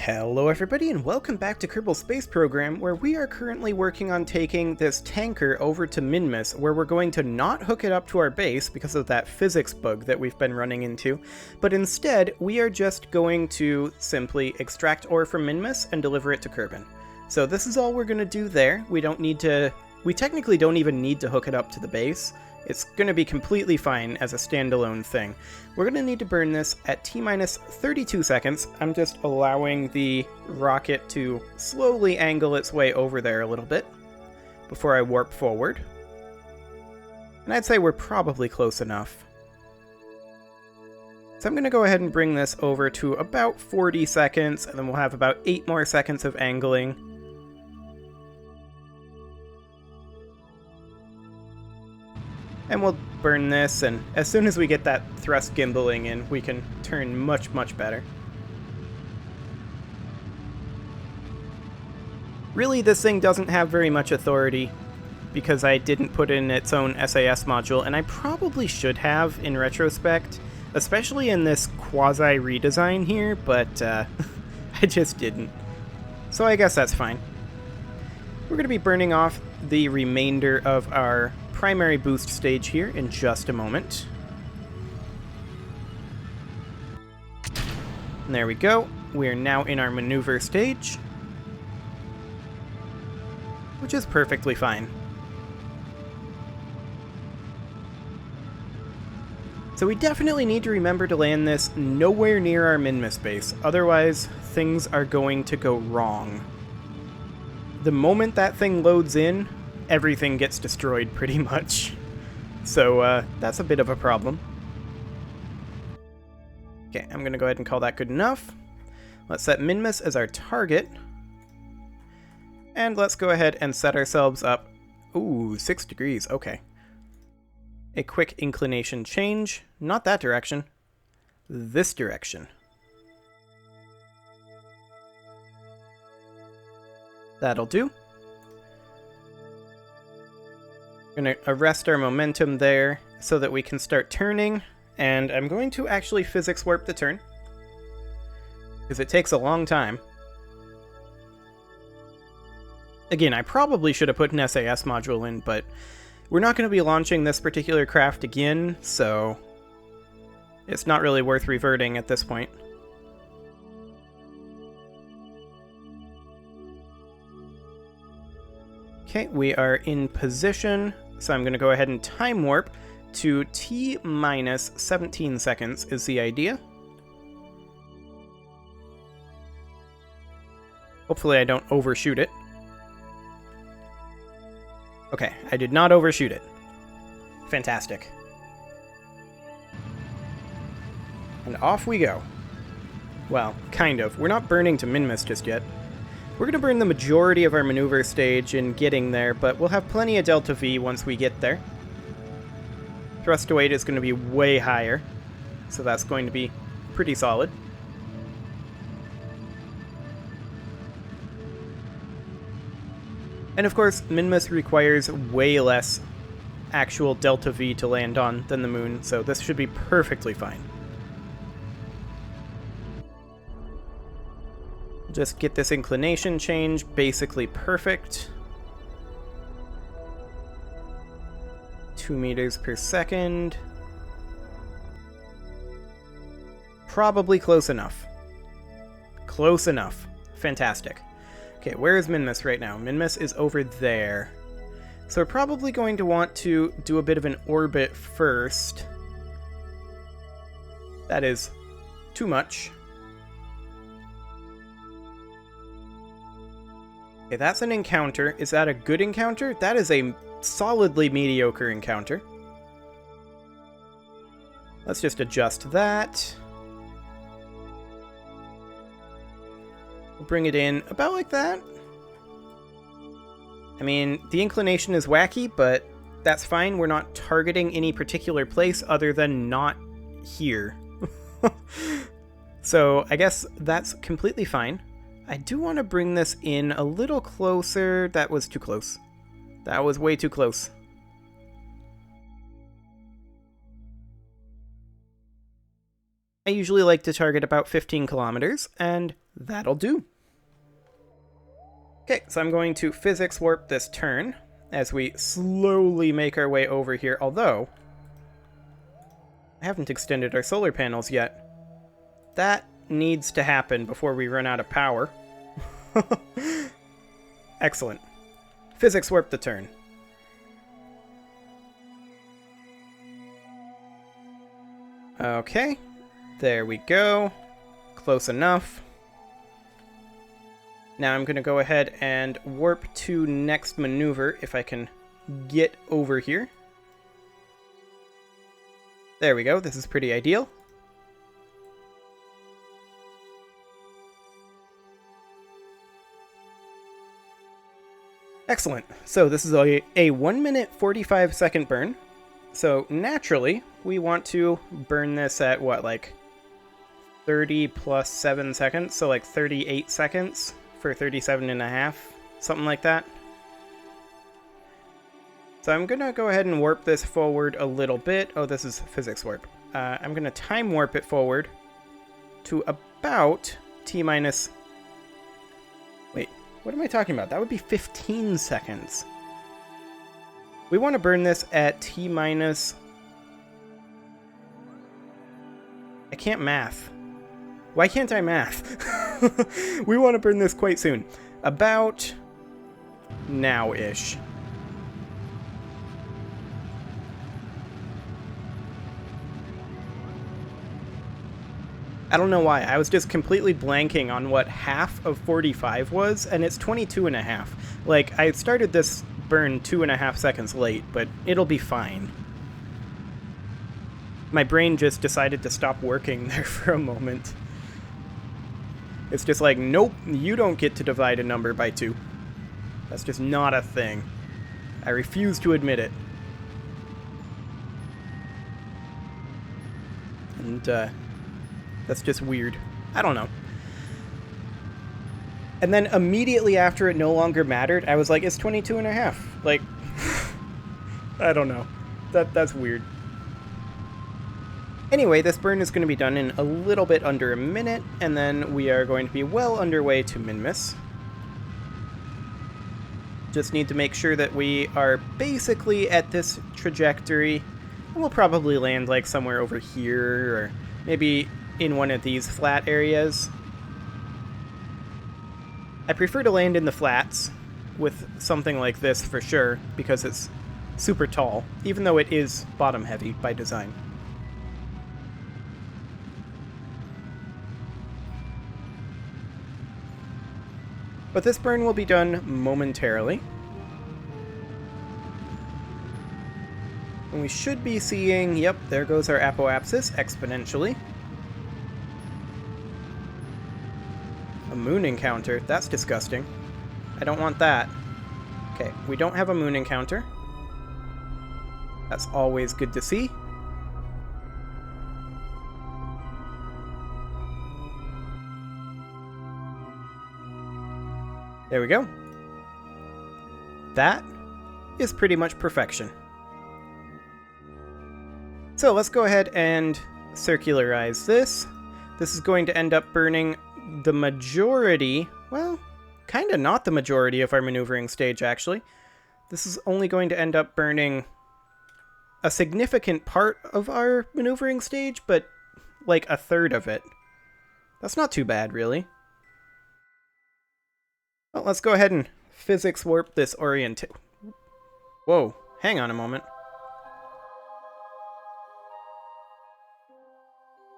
Hello everybody and welcome back to Kerbal Space Program, where we are currently working on taking this tanker over to Minmus, where we're going to not hook it up to our base because of that physics bug that we've been running into, but instead we are just going to simply extract ore from Minmus and deliver it to Kerbal. So this is all we're going to do there. We technically don't even need to hook it up to the base. It's going to be completely fine as a standalone thing. We're going to need to burn this at T-minus 32 seconds. I'm just allowing the rocket to slowly angle its way over there a little bit before I warp forward. And I'd say we're probably close enough. So I'm going to go ahead and bring this over to about 40 seconds, and then we'll have about 8 more seconds of angling. And we'll burn this, and as soon as we get that thrust gimbaling in, we can turn much, much better. Really, this thing doesn't have very much authority, because I didn't put in its own SAS module, and I probably should have in retrospect, especially in this quasi-redesign here, but I just didn't. So I guess that's fine. We're going to be burning off the remainder of our primary boost stage here in just a moment. And there we go. We are now in our maneuver stage, which is perfectly fine. So we definitely need to remember to land this nowhere near our Minmus base, otherwise things are going to go wrong. The moment that thing loads in, everything gets destroyed pretty much. So that's a bit of a problem. Okay, I'm going to go ahead and call that good enough. Let's set Minmus as our target. And let's go ahead and set ourselves up. Ooh, 6 degrees, okay. A quick inclination change. Not that direction. This direction. That'll do. We're going to arrest our momentum there so that we can start turning, and I'm going to actually physics warp the turn, because it takes a long time. Again, I probably should have put an SAS module in, but we're not going to be launching this particular craft again, so it's not really worth reverting at this point. Okay, we are in position, so I'm going to go ahead and time warp to T-minus 17 seconds is the idea. Hopefully I don't overshoot it. Okay, I did not overshoot it. Fantastic. And off we go. Well, kind of. We're not burning to Minmus just yet. We're going to burn the majority of our maneuver stage in getting there, but we'll have plenty of delta V once we get there. Thrust to weight is going to be way higher, so that's going to be pretty solid. And of course, Minmus requires way less actual delta V to land on than the moon, so this should be perfectly fine. Just get this inclination change basically perfect. 2 meters per second. Probably close enough. Close enough. Fantastic. Okay, where is Minmus right now? Minmus is over there. So we're probably going to want to do a bit of an orbit first. That is too much. Okay, that's an encounter. Is that a good encounter? That is a solidly mediocre encounter. Let's just adjust that. We'll bring it in about like that. I mean, the inclination is wacky, but that's fine. We're not targeting any particular place other than not here. So I guess that's completely fine. I do want to bring this in a little closer. That was too close. That was way too close. I usually like to target about 15 kilometers, and that'll do. Okay, so I'm going to physics warp this turn as we slowly make our way over here, although I haven't extended our solar panels yet. That needs to happen before we run out of power. Excellent. Physics warp the turn. Okay, there we go. Close enough. Now I'm going to go ahead and warp to next maneuver if I can get over here. There we go, this is pretty ideal. Excellent. So this is a 1 minute 45 second burn. So naturally, we want to burn this at what, like 30 plus 7 seconds? So like 38 seconds for 37 and a half, something like that. So I'm going to go ahead and warp this forward a little bit. Oh, this is physics warp. I'm going to time warp it forward to about T minus... Wait, what am I talking about? That would be 15 seconds. We want to burn this at T minus... I can't math. Why can't I math? We want to burn this quite soon. About now-ish. I don't know why. I was just completely blanking on what half of 45 was, and it's 22 and a half. Like, I started this burn 2.5 seconds late, but it'll be fine. My brain just decided to stop working there for a moment. It's just like, nope, you don't get to divide a number by 2. That's just not a thing. I refuse to admit it. And, that's just weird. I don't know. And then immediately after it no longer mattered, I was like, it's 22 and a half. Like, I don't know. That's weird. Anyway, this burn is going to be done in a little bit under a minute, and then we are going to be well underway to Minmus. Just need to make sure that we are basically at this trajectory, and we'll probably land like somewhere over here, or maybe in one of these flat areas. I prefer to land in the flats with something like this for sure, because it's super tall, even though it is bottom heavy by design. But this burn will be done momentarily. And we should be seeing, yep, there goes our apoapsis exponentially. A moon encounter, that's disgusting. I don't want that. Okay, we don't have a moon encounter. That's always good to see. There we go. That is pretty much perfection. So let's go ahead and circularize this. This is going to end up burning the majority, well, kind of not the majority of our maneuvering stage, actually. This is only going to end up burning a significant part of our maneuvering stage, but like a third of it. That's not too bad, really. Well, let's go ahead and physics warp this Whoa, hang on a moment.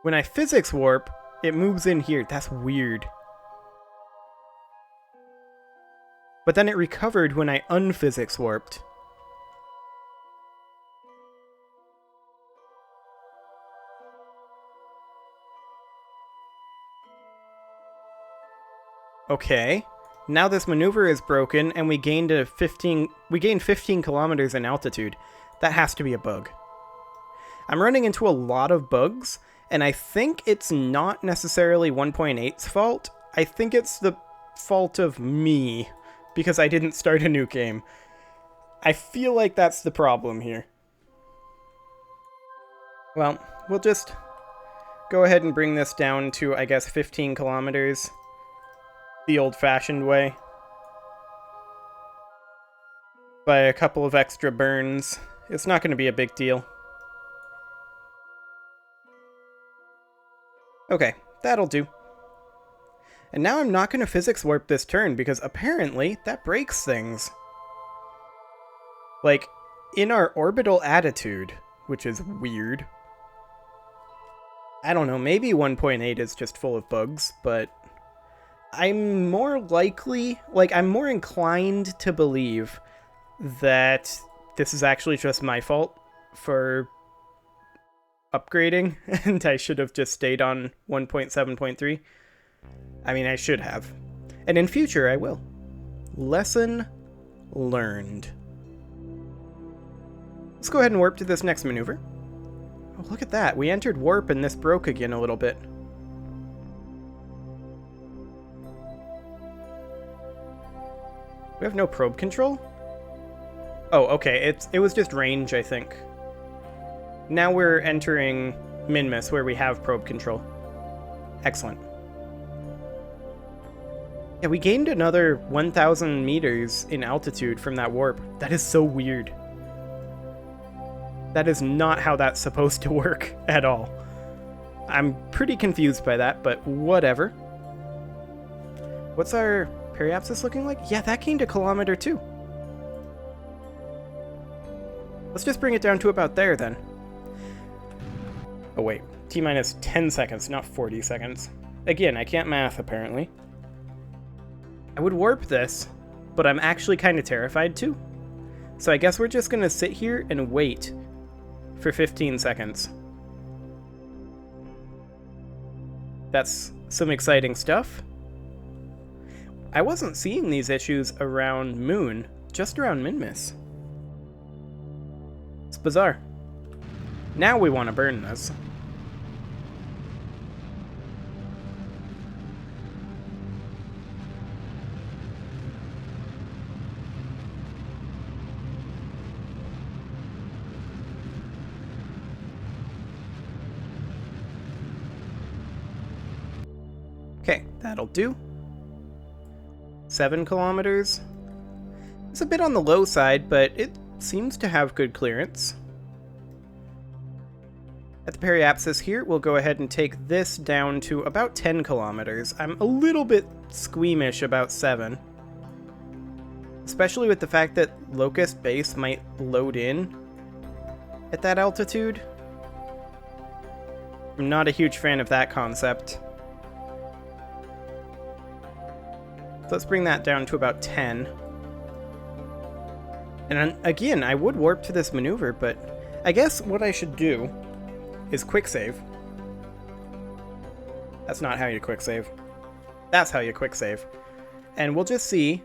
When I physics warp, it moves in here. That's weird. But then it recovered when I unphysics warped. Okay. Now this maneuver is broken, and we gained 15 kilometers in altitude. That has to be a bug. I'm running into a lot of bugs, and I think it's not necessarily 1.8's fault. I think it's the fault of me, because I didn't start a new game. I feel like that's the problem here. Well, we'll just go ahead and bring this down to, I guess, 15 kilometers. The old-fashioned way. By a couple of extra burns. It's not going to be a big deal. Okay, that'll do. And now I'm not going to physics warp this turn, because apparently that breaks things. Like, in our orbital attitude, which is weird. I don't know, maybe 1.8 is just full of bugs, but I'm more likely, like, I'm more inclined to believe that this is actually just my fault for upgrading, and I should have just stayed on 1.7.3. I mean, I should have. And in future, I will. Lesson learned. Let's go ahead and warp to this next maneuver. Oh, look at that. We entered warp and this broke again a little bit. We have no probe control? Oh, okay. It was just range, I think. Now we're entering Minmus, where we have probe control. Excellent. Yeah, we gained another 1,000 meters in altitude from that warp. That is so weird. That is not how that's supposed to work at all. I'm pretty confused by that, but whatever. What's our periapsis looking like? Yeah, that gained a kilometer too. Let's just bring it down to about there then. Oh wait, T-minus 10 seconds, not 40 seconds. Again, I can't math apparently. I would warp this, but I'm actually kind of terrified too. So I guess we're just gonna sit here and wait for 15 seconds. That's some exciting stuff. I wasn't seeing these issues around Moon, just around Minmus. It's bizarre. Now we want to burn this. Okay, that'll do. 7 kilometers. It's a bit on the low side, but it seems to have good clearance. At the periapsis here, we'll go ahead and take this down to about 10 kilometers. I'm a little bit squeamish about 7. Especially with the fact that Locust Base might load in at that altitude. I'm not a huge fan of that concept. Let's bring that down to about 10. And again, I would warp to this maneuver, but I guess what I should do is quick save. That's not how you quick save. That's how you quick save. And we'll just see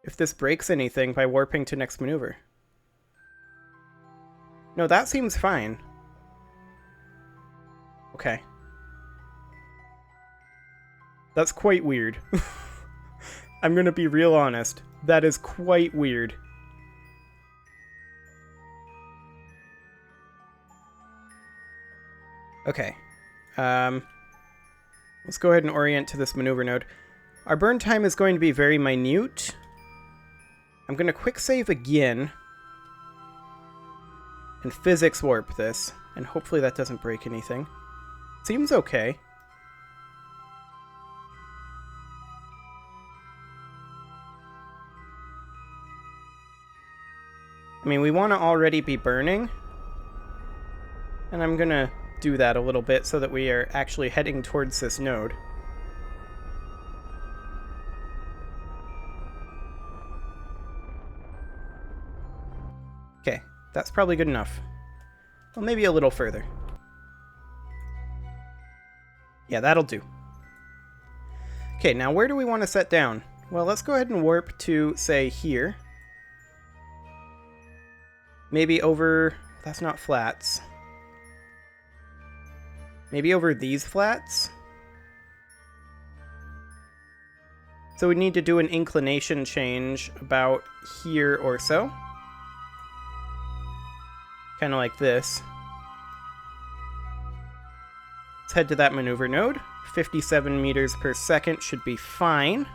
if this breaks anything by warping to next maneuver. No, that seems fine. Okay. That's quite weird. I'm gonna be real honest. That is quite weird. Okay. Let's go ahead and orient to this maneuver node. Our burn time is going to be very minute. I'm gonna quick save again. And physics warp this. And hopefully that doesn't break anything. Seems okay. I mean, we want to already be burning, and I'm gonna do that a little bit so that we are actually heading towards this node. Okay, that's probably good enough. Well, maybe a little further. Yeah, that'll do. Okay, now where do we want to set down? Well, let's go ahead and warp to, say, here. Maybe over... that's not flats. Maybe over these flats? So we need to do an inclination change about here or so. Kind of like this. Let's head to that maneuver node. 57 meters per second should be fine.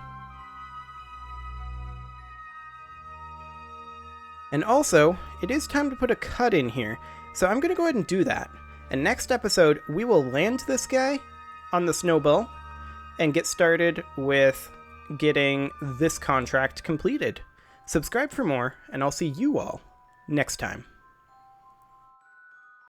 And also, it is time to put a cut in here, so I'm going to go ahead and do that. And next episode, we will land this guy on the Snowball and get started with getting this contract completed. Subscribe for more, and I'll see you all next time.